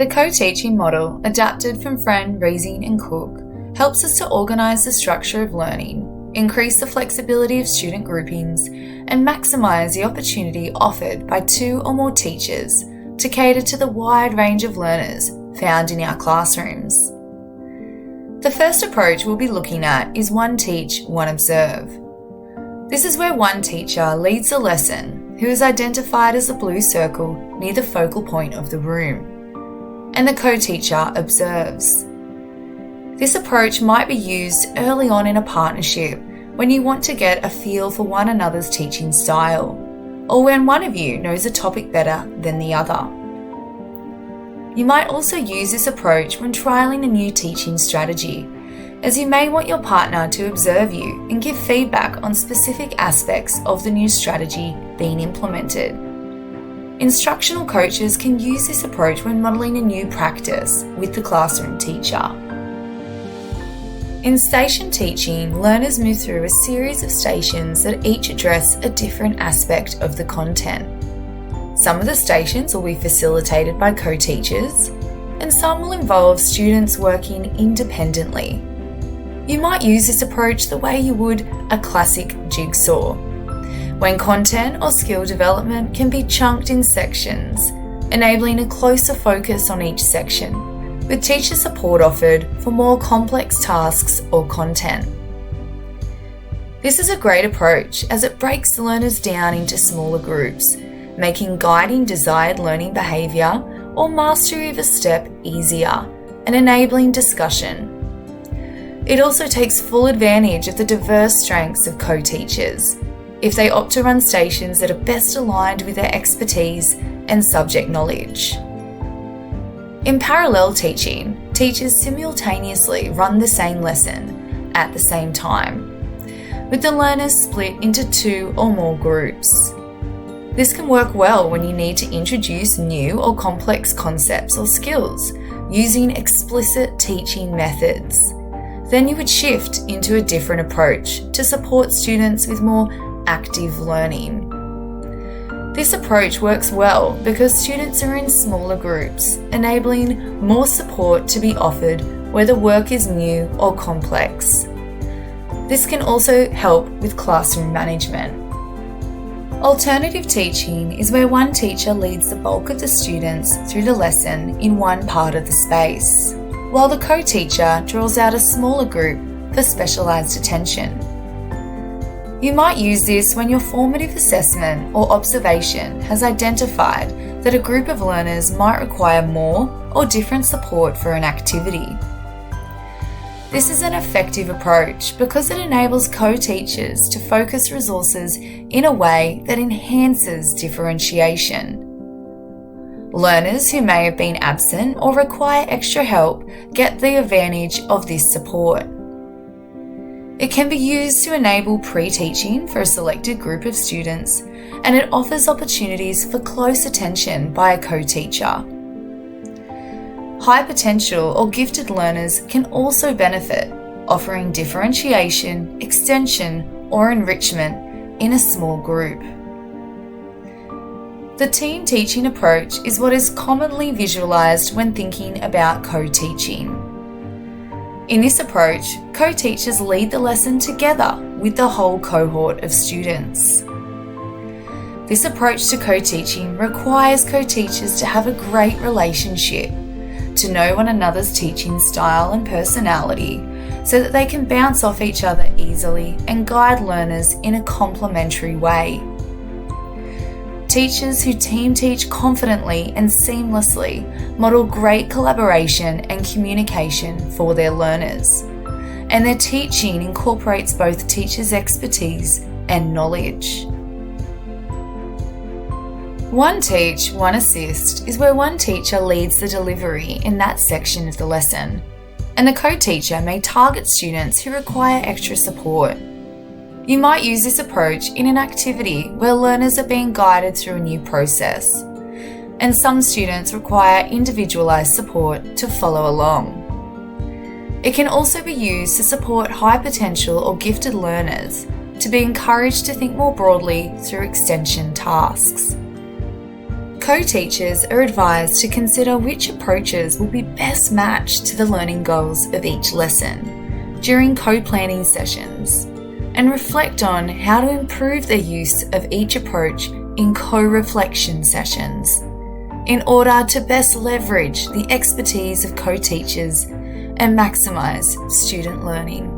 The co-teaching model, adapted from friend Reising and Cook, helps us to organise the structure of learning, increase the flexibility of student groupings, and maximise the opportunity offered by 2 or more teachers to cater to the wide range of learners found in our classrooms. The first approach we'll be looking at is one teach, one observe. This is where one teacher leads the lesson, who is identified as the blue circle near the focal point of the room, and the co-teacher observes. This approach might be used early on in a partnership when you want to get a feel for one another's teaching style, or when one of you knows a topic better than the other. You might also use this approach when trialling a new teaching strategy, as you may want your partner to observe you and give feedback on specific aspects of the new strategy being implemented. Instructional coaches can use this approach when modelling a new practice with the classroom teacher. In station teaching, learners move through a series of stations that each address a different aspect of the content. Some of the stations will be facilitated by co-teachers, and some will involve students working independently. You might use this approach the way you would a classic jigsaw, when content or skill development can be chunked in sections, enabling a closer focus on each section, with teacher support offered for more complex tasks or content. This is a great approach as it breaks the learners down into smaller groups, making guiding desired learning behaviour or mastery of a step easier and enabling discussion. It also takes full advantage of the diverse strengths of co-teachers if they opt to run stations that are best aligned with their expertise and subject knowledge. In parallel teaching, teachers simultaneously run the same lesson at the same time, with the learners split into 2 or more groups. This can work well when you need to introduce new or complex concepts or skills using explicit teaching methods. Then you would shift into a different approach to support students with more active learning. This approach works well because students are in smaller groups, enabling more support to be offered where the work is new or complex. This can also help with classroom management. Alternative teaching is where one teacher leads the bulk of the students through the lesson in one part of the space, while the co-teacher draws out a smaller group for specialised attention. You might use this when your formative assessment or observation has identified that a group of learners might require more or different support for an activity. This is an effective approach because it enables co-teachers to focus resources in a way that enhances differentiation. Learners who may have been absent or require extra help get the advantage of this support. It can be used to enable pre-teaching for a selected group of students, and it offers opportunities for close attention by a co-teacher. High potential or gifted learners can also benefit, offering differentiation, extension, or enrichment in a small group. The team teaching approach is what is commonly visualised when thinking about co-teaching. In this approach, co-teachers lead the lesson together with the whole cohort of students. This approach to co-teaching requires co-teachers to have a great relationship, to know one another's teaching style and personality, so that they can bounce off each other easily and guide learners in a complementary way. Teachers who team teach confidently and seamlessly model great collaboration and communication for their learners, and their teaching incorporates both teachers' expertise and knowledge. One teach, one assist is where one teacher leads the delivery in that section of the lesson, and the co-teacher may target students who require extra support. You might use this approach in an activity where learners are being guided through a new process, and some students require individualised support to follow along. It can also be used to support high potential or gifted learners to be encouraged to think more broadly through extension tasks. Co-teachers are advised to consider which approaches will be best matched to the learning goals of each lesson during co-planning sessions, and reflect on how to improve the use of each approach in co-reflection sessions in order to best leverage the expertise of co-teachers and maximise student learning.